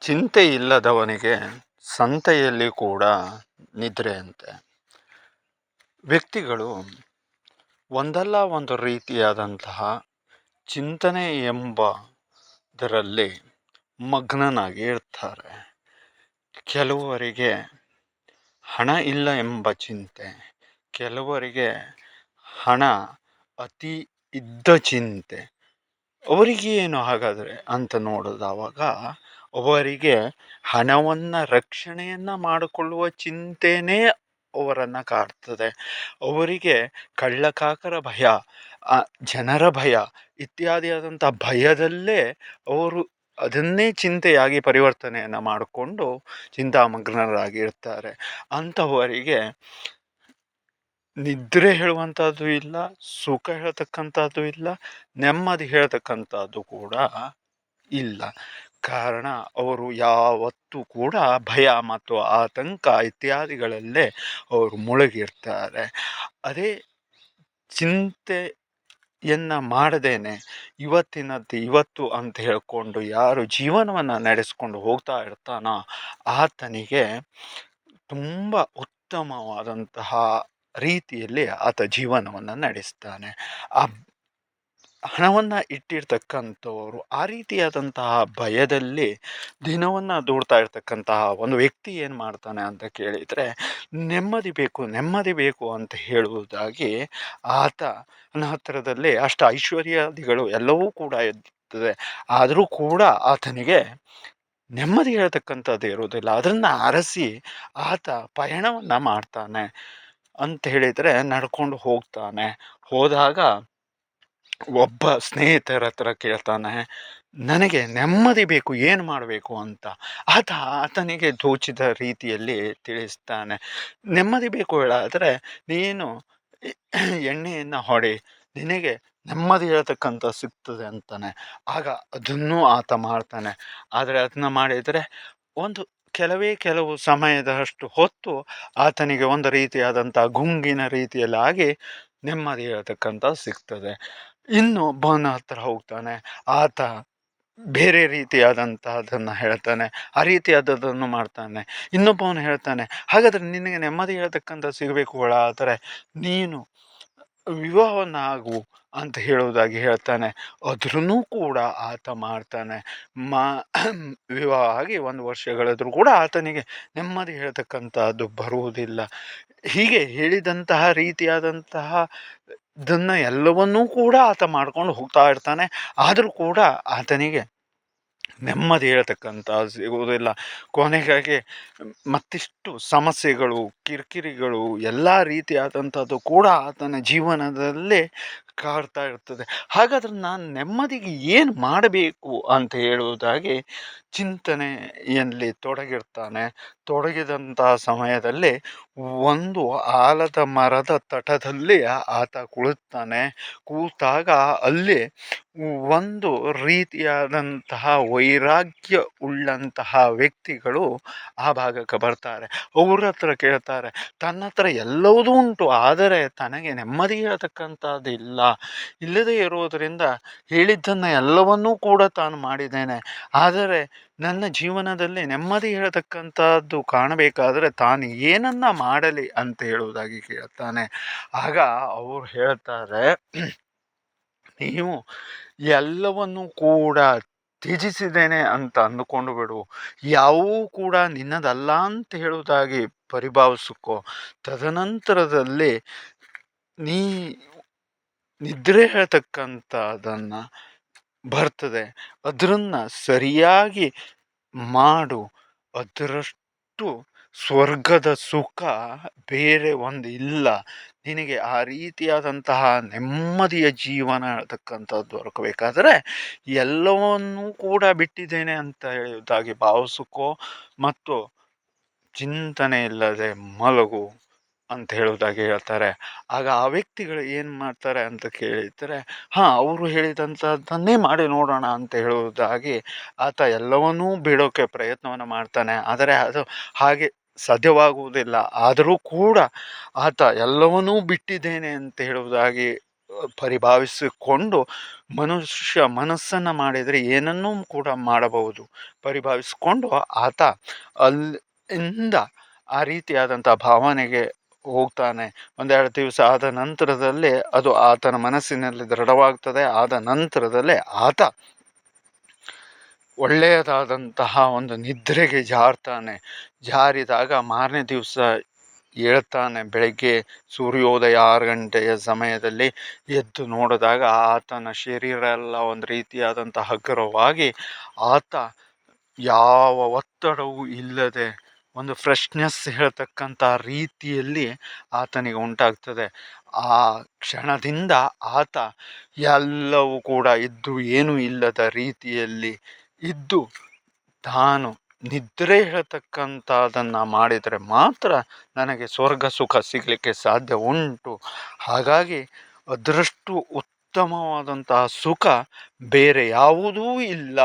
ಚಿಂತೆ ಇಲ್ಲದವನಿಗೆ ಸಂತೆಯಲ್ಲಿ ಕೂಡ ನಿದ್ರೆಯಂತೆ. ವ್ಯಕ್ತಿಗಳು ಒಂದಲ್ಲ ಒಂದು ರೀತಿಯಾದಂತಹ ಚಿಂತನೆ ಎಂಬುದರಲ್ಲಿ ಮಗ್ನನಾಗಿ ಇರ್ತಾರೆ. ಕೆಲವರಿಗೆ ಹಣ ಇಲ್ಲ ಎಂಬ ಚಿಂತೆ, ಕೆಲವರಿಗೆ ಹಣ ಅತಿ ಇದ್ದ ಚಿಂತೆ. ಅವರಿಗೆ ಏನು ಹಾಗಾದರೆ ಅಂತ ನೋಡಿದವಾಗ ಅವರಿಗೆ ಹಣವನ್ನು ರಕ್ಷಣೆಯನ್ನು ಮಾಡಿಕೊಳ್ಳುವ ಚಿಂತೆಯೇ ಅವರನ್ನು ಕಾಡ್ತದೆ. ಅವರಿಗೆ ಕಳ್ಳಕಾಕರ ಭಯ, ಜನರ ಭಯ ಇತ್ಯಾದಿಯಾದಂಥ ಭಯದಲ್ಲೇ ಅವರು ಅದನ್ನೇ ಚಿಂತೆಯಾಗಿ ಪರಿವರ್ತನೆಯನ್ನು ಮಾಡಿಕೊಂಡು ಚಿಂತಾಮಗ್ನರಾಗಿರ್ತಾರೆ. ಅಂಥವರಿಗೆ ನಿದ್ರೆ ಹೇಳುವಂಥದ್ದು ಇಲ್ಲ, ಸುಖ ಹೇಳ್ತಕ್ಕಂಥದ್ದು ಇಲ್ಲ, ನೆಮ್ಮದಿ ಹೇಳ್ತಕ್ಕಂಥದ್ದು ಕೂಡ ಇಲ್ಲ. ಕಾರಣ ಅವರು ಯಾವತ್ತೂ ಕೂಡ ಭಯ ಮತ್ತು ಆತಂಕ ಇತ್ಯಾದಿಗಳಲ್ಲೇ ಅವರು ಮುಳುಗಿರ್ತಾರೆ. ಅದೇ ಚಿಂತೆಯನ್ನು ಮಾಡದೇನೆ ಇವತ್ತಿನದ್ದು ಇವತ್ತು ಅಂತ ಹೇಳಿಕೊಂಡು ಯಾರು ಜೀವನವನ್ನು ನಡೆಸ್ಕೊಂಡು ಹೋಗ್ತಾ ಇರ್ತಾನೋ ಆತನಿಗೆ ತುಂಬ ಉತ್ತಮವಾದಂತಹ ರೀತಿಯಲ್ಲಿ ಆತ ಜೀವನವನ್ನು ನಡೆಸ್ತಾನೆ. ಆ ಹಣವನ್ನು ಇಟ್ಟಿರ್ತಕ್ಕಂಥವರು ಆ ರೀತಿಯಾದಂತಹ ಭಯದಲ್ಲಿ ದಿನವನ್ನು ದೂಡ್ತಾ ಇರ್ತಕ್ಕಂತಹ ಒಂದು ವ್ಯಕ್ತಿ ಏನು ಮಾಡ್ತಾನೆ ಅಂತ ಕೇಳಿದರೆ, ನೆಮ್ಮದಿ ಬೇಕು ನೆಮ್ಮದಿ ಬೇಕು ಅಂತ ಹೇಳುವುದಾಗಿ ಆತನ ಹತ್ತಿರದಲ್ಲಿ ಅಷ್ಟ ಐಶ್ವರ್ಯಾದಿಗಳು ಎಲ್ಲವೂ ಕೂಡ ಇರ್ತದೆ. ಆದರೂ ಕೂಡ ಆತನಿಗೆ ನೆಮ್ಮದಿ ಹೇಳ್ತಕ್ಕಂಥದ್ದು ಇರುವುದಿಲ್ಲ. ಅದನ್ನು ಅರಸಿ ಆತ ಪಯಣವನ್ನು ಮಾಡ್ತಾನೆ ಅಂತ ಹೇಳಿದರೆ ನಡ್ಕೊಂಡು ಹೋಗ್ತಾನೆ. ಹೋದಾಗ ಒಬ್ಬ ಸ್ನೇಹಿತರ ಹತ್ರ ಕೇಳ್ತಾನೆ, ನನಗೆ ನೆಮ್ಮದಿ ಬೇಕು, ಏನು ಮಾಡಬೇಕು ಅಂತ. ಆತನಿಗೆ ದೋಚಿದ ರೀತಿಯಲ್ಲಿ ತಿಳಿಸ್ತಾನೆ. ನೆಮ್ಮದಿ ಬೇಕು ಹೇಳಾದರೆ ನೀನು ಎಣ್ಣೆಯನ್ನು ಹೊಡೆ, ನಿನಗೆ ನೆಮ್ಮದಿ ಹೇಳ್ತಕ್ಕಂಥ ಸಿಗ್ತದೆ ಅಂತಾನೆ. ಆಗ ಅದನ್ನೂ ಆತ ಮಾಡ್ತಾನೆ. ಆದರೆ ಅದನ್ನ ಮಾಡಿದರೆ ಒಂದು ಕೆಲವು ಸಮಯದಷ್ಟು ಹೊತ್ತು ಆತನಿಗೆ ಒಂದು ರೀತಿಯಾದಂಥ ಗುಂಗಿನ ರೀತಿಯಲ್ಲಾಗಿ ನೆಮ್ಮದಿ ಹೇಳ್ತಕ್ಕಂಥ ಸಿಗ್ತದೆ. ಇನ್ನು ಒಬ್ಬನ ಹತ್ರ ಹೋಗ್ತಾನೆ, ಆತ ಬೇರೆ ರೀತಿಯಾದಂತಹದನ್ನು ಹೇಳ್ತಾನೆ, ಆ ರೀತಿಯಾದದ್ದನ್ನು ಮಾಡ್ತಾನೆ. ಇನ್ನೊಬ್ಬವನು ಹೇಳ್ತಾನೆ, ಹಾಗಾದರೆ ನಿನಗೆ ನೆಮ್ಮದಿ ಹೇಳ್ತಕ್ಕಂಥ ಸಿಗಬೇಕು ಆದರೆ ನೀನು ವಿವಾಹವನ್ನಾಗು ಅಂತ ಹೇಳುವುದಾಗಿ ಹೇಳ್ತಾನೆ. ಅದ್ರೂ ಕೂಡ ಆತ ಮಾಡ್ತಾನೆ. ವಿವಾಹ ಆಗಿ 1 ವರ್ಷಗಳಾದರೂ ಕೂಡ ಆತನಿಗೆ ನೆಮ್ಮದಿ ಹೇಳ್ತಕ್ಕಂಥದ್ದು ಬರುವುದಿಲ್ಲ. ಹೀಗೆ ಹೇಳಿದಂತಹ ರೀತಿಯಾದಂತಹ ಇದನ್ನು ಎಲ್ಲವನ್ನೂ ಕೂಡ ಆತ ಮಾಡ್ಕೊಂಡು ಹೋಗ್ತಾ ಇರ್ತಾನೆ. ಆದರೂ ಕೂಡ ಆತನಿಗೆ ನೆಮ್ಮದಿ ಹೇಳ್ತಕ್ಕಂಥ ಸಿಗುವುದಿಲ್ಲ. ಕೊನೆಗಾಗಿ ಮತ್ತಿಷ್ಟು ಸಮಸ್ಯೆಗಳು, ಕಿರಿಕಿರಿಗಳು ಎಲ್ಲ ರೀತಿಯಾದಂಥದ್ದು ಕೂಡ ಆತನ ಜೀವನದಲ್ಲಿ ಕಾಡ್ತಾ ಇರ್ತದೆ. ಹಾಗಾದ್ರೆ ನಾನು ನೆಮ್ಮದಿಗೆ ಏನು ಮಾಡಬೇಕು ಅಂತ ಹೇಳುವುದಾಗಿ ಚಿಂತನೆಯಲ್ಲಿ ತೊಡಗಿರ್ತಾನೆ. ತೊಡಗಿದಂತಹ ಸಮಯದಲ್ಲಿ ಒಂದು ಆಲದ ಮರದ ತಟದಲ್ಲಿ ಆತ ಕುಳಿತಾನೆ. ಕೂತಾಗ ಅಲ್ಲಿ ಒಂದು ರೀತಿಯಾದಂತಹ ವೈರಾಗ್ಯ ಉಳ್ಳಂತಹ ವ್ಯಕ್ತಿಗಳು ಆ ಭಾಗಕ್ಕೆ ಬರ್ತಾರೆ. ಅವ್ರ ಹತ್ರ ಕೇಳ್ತಾರೆ, ತನ್ನ ಹತ್ರ ಎಲ್ಲವೂ ಉಂಟು ಆದರೆ ತನಗೆ ನೆಮ್ಮದಿ ಹೇಳ್ತಕ್ಕಂಥದ್ದು ಇಲ್ಲದೇ ಇರುವುದರಿಂದ ಹೇಳಿದ್ದನ್ನು ಎಲ್ಲವನ್ನೂ ಕೂಡ ತಾನು ಮಾಡಿದ್ದೇನೆ. ಆದರೆ ನನ್ನ ಜೀವನದಲ್ಲಿ ನೆಮ್ಮದಿ ಹೇಳ್ತಕ್ಕಂಥದ್ದು ಕಾಣಬೇಕಾದರೆ ತಾನು ಏನನ್ನ ಮಾಡಲಿ ಅಂತ ಹೇಳುವುದಾಗಿ ಕೇಳ್ತಾನೆ. ಆಗ ಅವರು ಹೇಳ್ತಾರೆ, ನೀವು ಎಲ್ಲವನ್ನೂ ಕೂಡ ತ್ಯಜಿಸಿದ್ದೇನೆ ಅಂತ ಅಂದುಕೊಂಡು ಬಿಡು, ಯಾವೂ ಕೂಡ ನಿನ್ನದಲ್ಲ ಅಂತ ಹೇಳುವುದಾಗಿ ಪರಿಭಾವಿಸಿಕೊ. ತದನಂತರದಲ್ಲಿ ನೀ ನಿದ್ರೆ ಹೇಳ್ತಕ್ಕಂಥದ್ದನ್ನು ಬರ್ತದೆ, ಅದನ್ನು ಸರಿಯಾಗಿ ಮಾಡು. ಅದರಷ್ಟು ಸ್ವರ್ಗದ ಸುಖ ಬೇರೆ ಒಂದು ಇಲ್ಲ. ನಿನಗೆ ಆ ರೀತಿಯಾದಂತಹ ನೆಮ್ಮದಿಯ ಜೀವನ ಹೇಳ್ತಕ್ಕಂಥದ್ದು ದೊರಕಬೇಕಾದರೆ ಎಲ್ಲವನ್ನೂ ಕೂಡ ಬಿಟ್ಟಿದ್ದೇನೆ ಅಂತ ಹೇಳುವುದಾಗಿ ಭಾವಿಸಿಕೊ ಮತ್ತು ಚಿಂತನೆ ಇಲ್ಲದೆ ಮಲಗು ಅಂತ ಹೇಳುವುದಾಗಿ ಹೇಳ್ತಾರೆ. ಆಗ ಆ ವ್ಯಕ್ತಿಗಳು ಏನು ಮಾಡ್ತಾರೆ ಅಂತ ಕೇಳಿದರೆ, ಅವರು ಹೇಳಿದಂಥದ್ದನ್ನೇ ಮಾಡಿ ನೋಡೋಣ ಅಂತ ಹೇಳುವುದಾಗಿ ಆತ ಎಲ್ಲವನ್ನೂ ಬಿಡೋಕ್ಕೆ ಪ್ರಯತ್ನವನ್ನು ಮಾಡ್ತಾನೆ. ಆದರೆ ಅದು ಹಾಗೆ ಸಾಧ್ಯವಾಗುವುದಿಲ್ಲ. ಆದರೂ ಕೂಡ ಆತ ಎಲ್ಲವನ್ನೂ ಬಿಟ್ಟಿದ್ದೇನೆ ಅಂತ ಹೇಳುವುದಾಗಿ ಪರಿಭಾವಿಸಿಕೊಂಡು ಮನುಷ್ಯ ಮನಸ್ಸನ್ನು ಮಾಡಿದರೆ ಏನನ್ನೂ ಕೂಡ ಮಾಡಬಹುದು ಪರಿಭಾವಿಸಿಕೊಂಡು ಆತ ಅಲ್ಲಿಂದ ಆ ರೀತಿಯಾದಂಥ ಭಾವನೆಗೆ ಹೋಗ್ತಾನೆ. ಒಂದೆರಡು ದಿವಸ ಆದ ನಂತರದಲ್ಲೇ ಅದು ಆತನ ಮನಸ್ಸಿನಲ್ಲಿ ದೃಢವಾಗ್ತದೆ. ಆದ ನಂತರದಲ್ಲೇ ಆತ ಒಳ್ಳೆಯದಾದಂತಹ ಒಂದು ನಿದ್ರೆಗೆ ಜಾರ್ತಾನೆ. ಜಾರಿದಾಗ ಮಾರನೇ ದಿವಸ ಹೇಳ್ತಾನೆ. ಬೆಳಗ್ಗೆ ಸೂರ್ಯೋದಯ 6 ಗಂಟೆಯ ಸಮಯದಲ್ಲಿ ಎದ್ದು ನೋಡಿದಾಗ ಆತನ ಶರೀರ ಎಲ್ಲ ಒಂದು ರೀತಿಯಾದಂಥ ಹಗುರವಾಗಿ ಆತ ಯಾವ ಒತ್ತಡವೂ ಇಲ್ಲದೆ ಒಂದು ಫ್ರೆಶ್ನೆಸ್ ಹೇಳ್ತಕ್ಕಂಥ ರೀತಿಯಲ್ಲಿ ಆತನಿಗೆ ಉಂಟಾಗ್ತದೆ. ಆ ಕ್ಷಣದಿಂದ ಆತ ಎಲ್ಲವೂ ಕೂಡ ಇದ್ದು ಏನೂ ಇಲ್ಲದ ರೀತಿಯಲ್ಲಿ ಇದ್ದು ತಾನು ನಿದ್ರೆ ಹೇಳ್ತಕ್ಕಂಥದ್ದನ್ನು ಮಾಡಿದರೆ ಮಾತ್ರ ನನಗೆ ಸ್ವರ್ಗ ಸುಖ ಸಿಗಲಿಕ್ಕೆ ಸಾಧ್ಯ ಉಂಟು. ಹಾಗಾಗಿ ಅದರಷ್ಟು ಉತ್ತಮವಾದಂತಹ ಸುಖ ಬೇರೆ ಯಾವುದೂ ಇಲ್ಲ